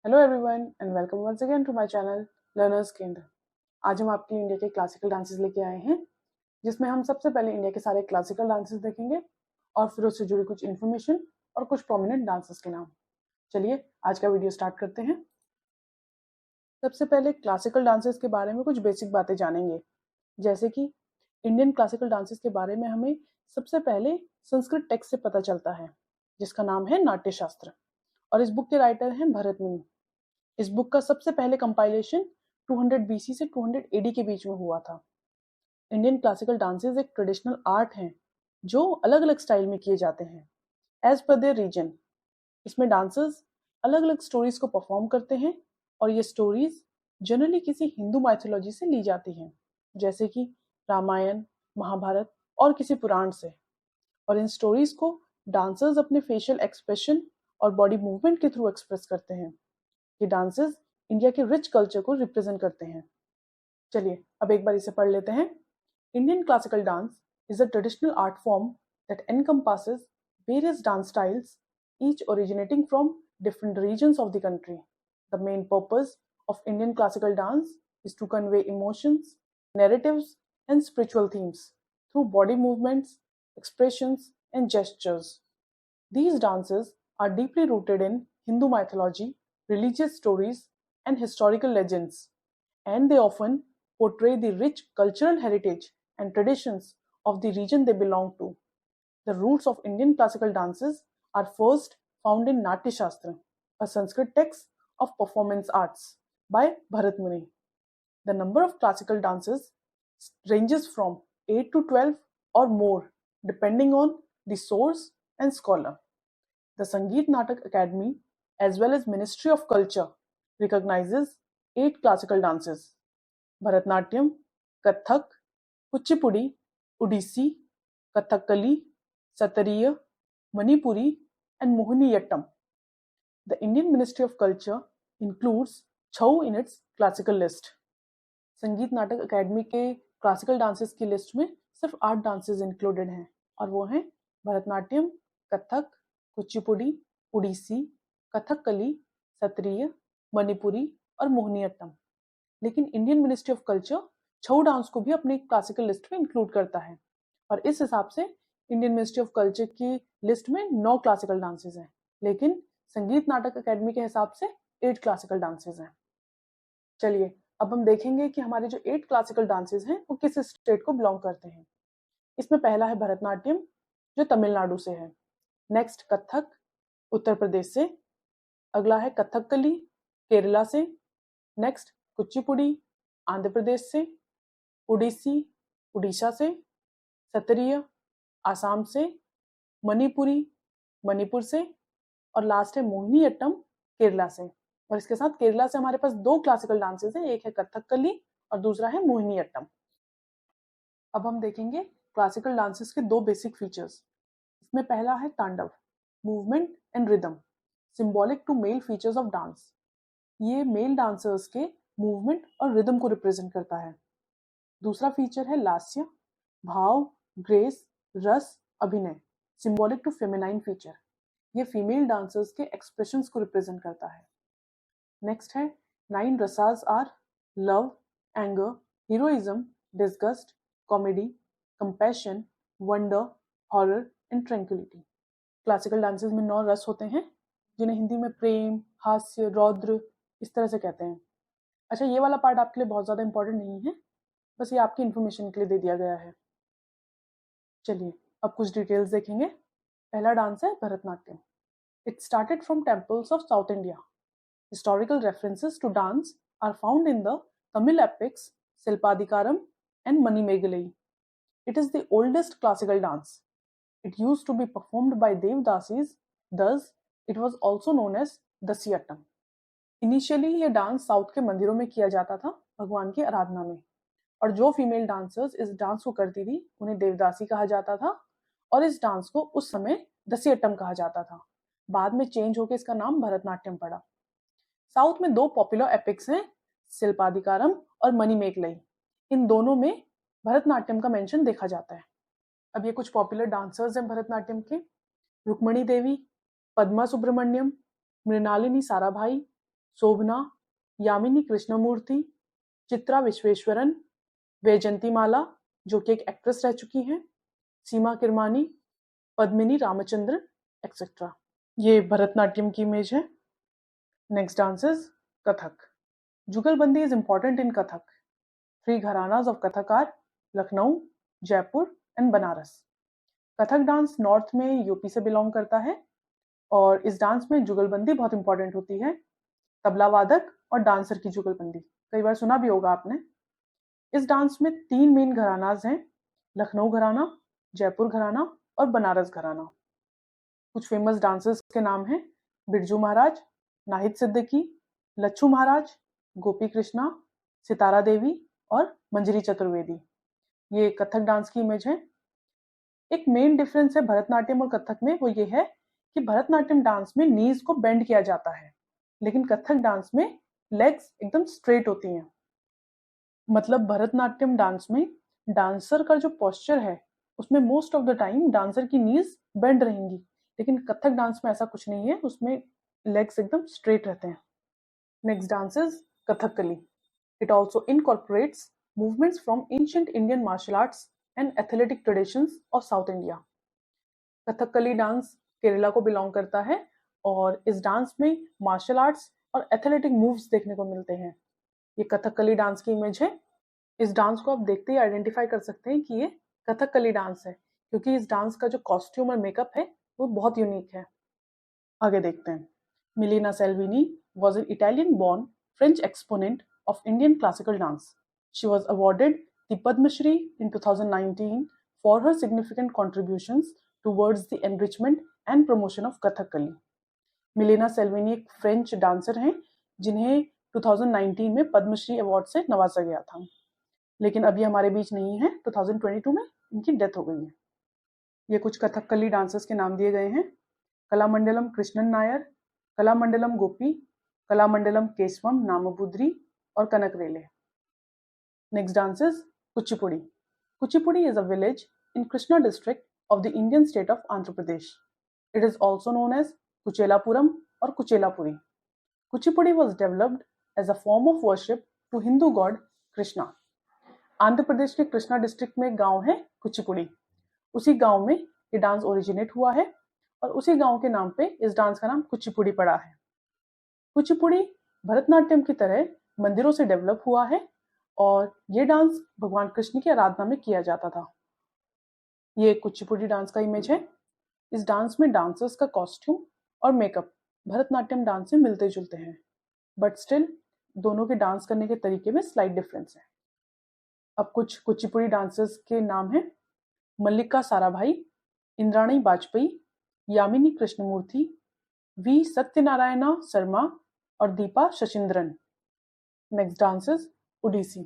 Hello everyone and welcome once again to my channel learners Kendra. आज हम आपके लिए इंडिया के क्लासिकल डांसेस लेके आए हैं, जिसमें हम सबसे पहले इंडिया के सारे क्लासिकल डांसेस देखेंगे और फिर उससे जुड़ी कुछ इन्फॉर्मेशन और कुछ प्रोमिनेंट डांसेस के नाम। चलिए आज का वीडियो स्टार्ट करते हैं। सबसे पहले क्लासिकल डांसेस के बारे में कुछ बेसिक बातें जानेंगे, जैसे कि इंडियन क्लासिकल डांसेस के बारे में हमें सबसे पहले संस्कृत टेक्स्ट से पता चलता है, जिसका नाम है नाट्यशास्त्र, और इस बुक के राइटर हैं भरत मुनि। इस बुक का सबसे पहले कंपाइलेशन 200 बीसी से 200 एडी के बीच में हुआ था। इंडियन क्लासिकल डांसेस एक ट्रेडिशनल आर्ट हैं जो अलग अलग स्टाइल में किए जाते हैं एज पर देयर रीजन। इसमें डांसर्स अलग अलग स्टोरीज को परफॉर्म करते हैं और ये स्टोरीज जनरली किसी हिंदू माइथोलॉजी से ली जाती हैं, जैसे कि रामायण, महाभारत और किसी पुराण से। और इन स्टोरीज को डांसर्स अपने फेशियल एक्सप्रेशन और बॉडी मूवमेंट के थ्रू एक्सप्रेस करते हैं। ये डांसेस इंडिया के रिच कल्चर को रिप्रेजेंट करते हैं। चलिए अब एक बार इसे पढ़ लेते हैं। Indian classical dance is a traditional art form that encompasses various dance styles, each originating from different regions of the country. The main purpose of Indian classical dance is to convey emotions, narratives, and spiritual themes through body movements, expressions, and gestures. These dances are deeply rooted in Hindu mythology, religious stories, and historical legends, and they often portray the rich cultural heritage and traditions of the region they belong to. The roots of Indian classical dances are first found in Natya Shastra, a Sanskrit text of performance arts by Bharat Muni. The number of classical dances ranges from 8 to 12 or more, depending on the source and scholar. The Sangeet Natak Academy, as well as Ministry of Culture, recognizes 8 classical dances: Bharatnatyam, Kathak, Kuchipudi, Odissi, Kathakali, Satariya, Manipuri, and Mohiniyattam. The Indian Ministry of Culture includes Chhau in its classical list. संगीत नाटक academy के classical dances की list में सिर्फ 8 dances included हैं, और वो हैं भरतनाट्यम, कथक, कुचिपुड़ी, उड़ीसी, कथकली, सत्रिय, मणिपुरी और मोहिनीअट्टम। लेकिन Indian ministry of culture Chhau dance को भी अपनी क्लासिकल लिस्ट में इंक्लूड करता है, और इस हिसाब से इंडियन मिनिस्ट्री ऑफ कल्चर की लिस्ट में 9 क्लासिकल डांसेस हैं, लेकिन संगीत नाटक अकेडमी के हिसाब से 8 क्लासिकल डांसेस हैं। चलिए अब हम देखेंगे कि हमारे जो 8 क्लासिकल डांसेस हैं वो किस स्टेट को बिलोंग करते हैं। इसमें पहला है भरतनाट्यम, जो तमिलनाडु से है। नेक्स्ट कथक, उत्तर प्रदेश से। अगला है कथकली, केरला से। नेक्स्ट कुचिपुड़ी, आंध्र प्रदेश से। उड़ीसी, उड़ीसा से। सतरिय, आसाम से। मणिपुरी, मणिपुर से। और लास्ट है मोहिनीअट्टम, केरला से। और इसके साथ केरला से हमारे पास 2 क्लासिकल डांसेस हैं, एक है कथकली और दूसरा है मोहिनीअट्टम। अब हम देखेंगे क्लासिकल डांसेस के 2 बेसिक फीचर्स। इसमें पहला है Tandav, movement and rhythm, symbolic to male features of dance. ये मेल डांसर्स के मूवमेंट और रिदम को रिप्रेजेंट करता है। दूसरा फीचर है लास्य, भाव, grace, rasa, abhinaya, symbolic to feminine feature. ये फीमेल डांसर्स के एक्सप्रेशंस को रिप्रेजेंट करता है। नेक्स्ट है 9 rasas are love, anger, heroism, disgust, comedy, compassion, wonder, horror and tranquillity. Classical dances में 9 रस होते हैं, जिन्हें हिंदी में प्रेम, हास्य, रौद्र इस तरह से कहते हैं। अच्छा, ये वाला पार्ट आपके लिए बहुत ज़्यादा इंपॉर्टेंट नहीं है, बस ये आपकी इन्फॉर्मेशन के लिए दे दिया गया है। चलिए अब कुछ डिटेल्स देखेंगे। पहला डांस है Bharatanatyam. It started from temples of south India. Historical references to dance are found in the Tamil epics Silpadikaram and Manimegalai. It is the oldest classical dance. It used to be performed by Devdasis, thus it was also known as Dasiyattam. Initially ये dance south के मंदिरों में किया जाता था भगवान की आराधना में, और जो फीमेल डांसर्स इस डांस को करती थी उन्हें देवदासी कहा जाता था, और इस डांस को उस समय दसियट्टम कहा जाता था। बाद में चेंज होकर इसका नाम भरतनाट्यम पड़ा। साउथ में 2 पॉपुलर एपिक्स हैं, शिल्पाधिकारम और मणिमेगलई। इन दोनों में भरतनाट्यम का मेंशन देखा जाता है। अब ये कुछ पॉपुलर डांसर्स हैं भरतनाट्यम के: रुक्मणी देवी, पद्मा सुब्रमण्यम, मृणालिनी साराभाई, शोभना, यामिनी कृष्णमूर्ति, चित्रा विश्वेश्वरन, वैजंती माला जो कि एक एक्ट्रेस रह चुकी हैं, सीमा किरमानी, पद्मिनी रामचंद्र एक्सेट्रा। ये भरतनाट्यम की इमेज है। Next dance is Kathak. Jugalbandi is important in Kathak. 3 gharanas of Kathak are Lucknow, Jaipur and Banaras. Kathak dance north में यूपी से बिलोंग करता है और इस डांस में जुगलबंदी बहुत इंपॉर्टेंट होती है। तबला वादक और डांसर की जुगलबंदी कई बार सुना भी होगा आपने। इस डांस में 3 मेन घरानाज हैं, लखनऊ घराना, जयपुर घराना और बनारस घराना। कुछ फेमस डांसर्स के नाम हैं बिरजू महाराज, नाहिद सिद्दीकी, लच्छू महाराज, गोपी कृष्णा, सितारा देवी और मंजरी चतुर्वेदी। ये कथक डांस की इमेज है। एक मेन डिफरेंस है भरतनाट्यम और कथक में, वो ये है कि भरतनाट्यम डांस में नीज को बेंड किया जाता है, लेकिन कथक डांस में लेग्स एकदम स्ट्रेट होती हैं। मतलब भरतनाट्यम डांस में डांसर का जो पोस्चर है उसमें most of the time dancer की नीज बेंड रहेंगी, लेकिन कथक डांस में ऐसा कुछ नहीं है, उसमें लेग्स एकदम स्ट्रेट रहते हैं। Next dance is Kathakali. It also incorporates movements from ancient Indian martial arts and athletic traditions of South India. Kathakali dance Kerala को बिलोंग करता है और इस डांस में मार्शल आर्ट्स और एथलेटिक मूव्स देखने को मिलते हैं। ये कथकली डांस की इमेज है। इस डांस को आप देखते ही आइडेंटिफाई कर सकते हैं कि ये कथकली डांस है, क्योंकि इस डांस का जो कॉस्ट्यूम और मेकअप है वो बहुत यूनिक है। आगे देखते हैं। मिलीना सेल्विनी was an Italian born French exponent of Indian classical dance. She was awarded the Padma Shri in 2019 for her significant contributions towards the enrichment and promotion of Kathakali. मिलीना सेल्विनी एक French dancer हैं जिन्हें 2019 में Padmashri award से नवाजा गया था, लेकिन अभी हमारे बीच नहीं है। 2022 में इनकी डेथ हो गई है। ये कुछ कथकली डांसर्स के नाम दिए गए हैं। कलामंडलम कृष्णन नायर, कलामंडलम गोपी, कलामंडलम केशवम नामबुद्री और Kanak Rele. Next dance is Kuchipudi. Kuchipudi is a village in Krishna district of the Indian state of Andhra Pradesh. It is also known as Kuchelapuram or Kuchelapuri. Kuchipudi was developed as a form of worship to Hindu god Krishna. Andhra Pradesh के Krishna district में एक गांव है कुचिपुड़ी। उसी गांव में ये dance originate हुआ है और उसी गांव के नाम पे इस डांस का नाम कुचिपुड़ी पड़ा है। कुचिपुड़ी भरतनाट्यम की तरह मंदिरों से डेवलप हुआ है और ये डांस भगवान कृष्ण की आराधना में किया जाता था। ये कुचिपुड़ी डांस का इमेज है। इस डांस में डांसर्स का कॉस्ट्यूम और मेकअप भरतनाट्यम डांस से मिलते जुलते हैं, बट स्टिल दोनों के डांस करने के तरीके में स्लाइट डिफरेंस है। अब कुछ कुचिपुड़ी डांसर्स के नाम हैं मल्लिका साराभाई, इंद्राणी वाजपेयी, यामिनी कृष्णमूर्ति, वी सत्यनारायणा शर्मा और Deepa Shashindran. Next dance is Odissi.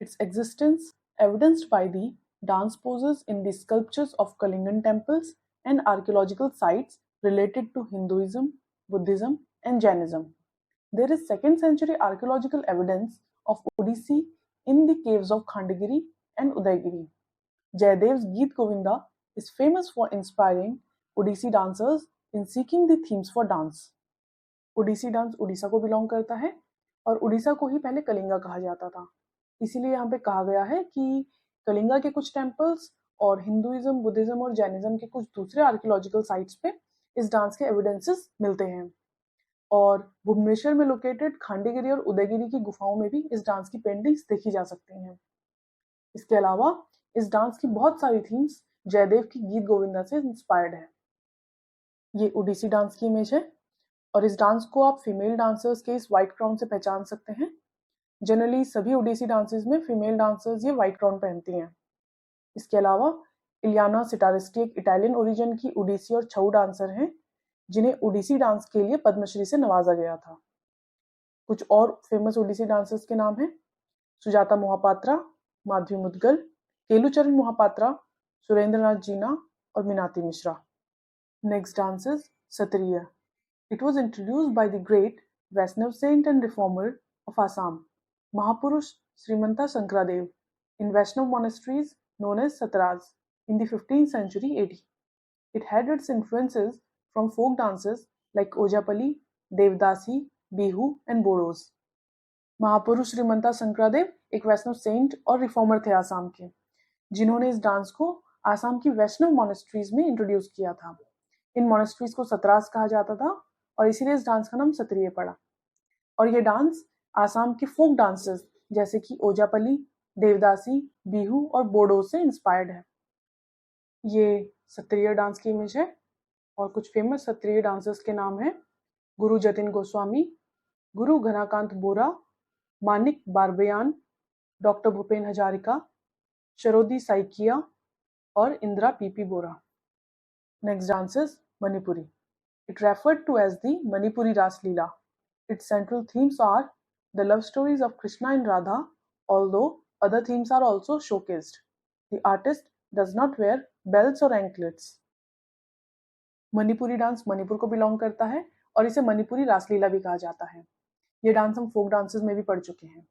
Its existence evidenced by the dance poses in the sculptures of Kalingan temples and archaeological sites related to Hinduism, Buddhism and Jainism. There is 2nd century archaeological evidence of Odissi in the caves of Khandagiri and Udaygiri. Jayadev's Geet Govinda is famous for inspiring Odissi dancers in seeking the themes for dance. Odissi dance Orissa को belong करता है और उड़ीसा को ही पहले कलिंगा कहा जाता था, इसीलिए यहाँ पे कहा गया है कि कलिंगा के कुछ टेम्पल्स और हिंदुइज्म, बुद्धिज्म और जैनिज्म के कुछ दूसरे आर्कियोलॉजिकल साइट्स पे इस डांस के एविडेंसेस मिलते हैं। और भुवनेश्वर में लोकेटेड खांडीगिरी और उदयगिरी की गुफाओं में भी इस डांस की पेंटिंग्स देखी जा सकती हैं। इसके अलावा इस डांस की बहुत सारी थीम्स जयदेव की गीत गोविंदा से इंस्पायर्ड है। ये ओडिसी डांस की इमेज है और इस डांस को आप फीमेल डांसर्स के इस व्हाइट क्राउन से पहचान सकते हैं। जनरली सभी ओडिसी डांसेस में फीमेल डांसर्स ये व्हाइट क्राउन पहनती हैं। इसके अलावा इलियाना सिटारिस्टी एक इटालियन ओरिजिन की ओडिसी और छऊ डांसर हैं जिन्हें ओडिसी डांस के लिए पद्मश्री से नवाजा गया था। कुछ और फेमस ओडिसी डांसर्स के नाम हैं सुजाता मोहापात्रा, माधवी मुदगल, केलुचरण मोहापात्रा, सुरेंद्रनाथ जीना और Minati Mishra. Next dance is Sattriya. It was introduced by the great Vaishnav saint and reformer of Assam, Mahapurush Srimanta Sankradev, in Vaishnav monasteries known as Satras in the 15th century AD. It had its influences from folk dances like Ojapali, Devdasi, Bihu and Bodos. महापुरुष श्रीमंता शंकरादेव एक वैष्णव Saint और reformer थे आसाम के, जिन्होंने इस dance को आसाम की वैष्णव monasteries में इंट्रोड्यूस किया था। इन मोनेस्ट्रीज को सतरास कहा जाता था और इसीलिए इस डांस का नाम सत्रिय पड़ा। और ये डांस आसाम के फोक डांसेस जैसे कि ओजापली, देवदासी, बिहू और बोडो से इंस्पायर्ड है। ये सत्रिय डांस की इमेज है और कुछ फेमस सत्रिय डांसर्स के नाम हैं गुरु जतिन गोस्वामी, गुरु घनाकांत बोरा, मानिक बारबयान, डॉक्टर भूपेन हजारिका, शरोदी साइकिया और Indira PP Bora. Next dance is Manipuri. It referred to as the Manipuri Ras Leela. Its central themes are the love stories of Krishna and Radha, although other themes are also showcased. The artist does not wear belts or anklets. Manipuri dance Manipur को belong करता है और इसे मणिपुरी रासलीला भी कहा जाता है। ये डांस हम फोक डांसेस में भी पढ़ चुके हैं।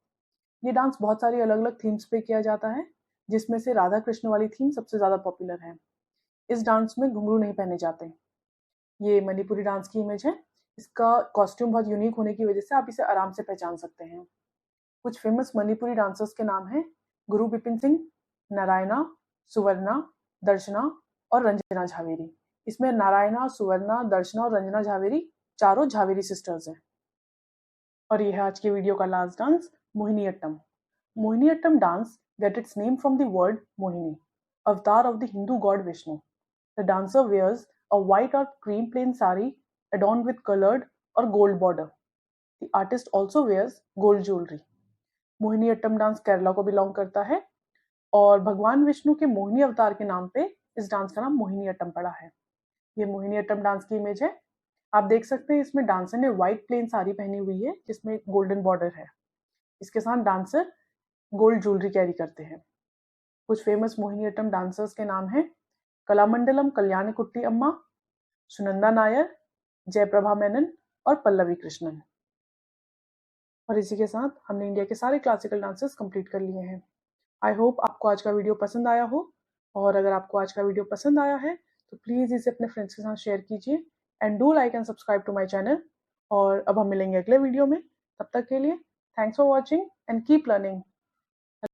ये डांस बहुत सारी अलग अलग थीम्स पे किया जाता है, जिसमें से राधा कृष्ण वाली थीम सबसे ज्यादा पॉपुलर है। इस डांस में घुंघरू नहीं पहने जाते। ये मणिपुरी डांस की इमेज है। इसका कॉस्ट्यूम बहुत यूनिक होने की वजह से आप इसे आराम से पहचान सकते हैं। कुछ फेमस मणिपुरी डांसर्स के नाम हैं गुरु बिपिन सिंह, नारायणा, सुवर्णा, दर्शना और रंजना झावेरी। इसमें नारायणा, सुवर्णा, दर्शना और रंजना झावेरी चारों झावेरी सिस्टर्स हैं। और यह है आज के वीडियो का last dance, Mohiniyattam. Mohiniyattam dance get its name from the word Mohini, avatar of the Hindu god Vishnu. The dancer wears a white or cream plain sari adorned with colored or gold border. The artist also wears gold jewelry. Mohiniyattam dance Kerala को belong करता है और भगवान विष्णु के मोहिनी अवतार के नाम पे इस डांस का नाम मोहिनीअट्टम पड़ा है। ये मोहिनीअट्टम डांस की इमेज है। आप देख सकते हैं इसमें डांसर ने व्हाइट प्लेन साड़ी पहनी हुई है जिसमें गोल्डन बॉर्डर है। इसके साथ डांसर गोल्ड ज्वेलरी कैरी करते हैं। कुछ फेमस मोहिनीअट्टम डांसर्स के नाम हैं कलामंडलम कल्याणकुट्टी अम्मा, सुनंदा नायर, जयप्रभा मेनन और पल्लवी कृष्णन। और इसी के साथ हमने इंडिया के सारे क्लासिकल डांसेस कंप्लीट कर लिए हैं। आई होप आपको आज का वीडियो पसंद आया हो, और अगर आपको आज का वीडियो पसंद आया है तो प्लीज़ इसे अपने फ्रेंड्स के साथ शेयर कीजिए and do like and subscribe to my channel. और अब हम मिलेंगे अगले वीडियो में। तब तक के लिए thanks for watching and keep learning.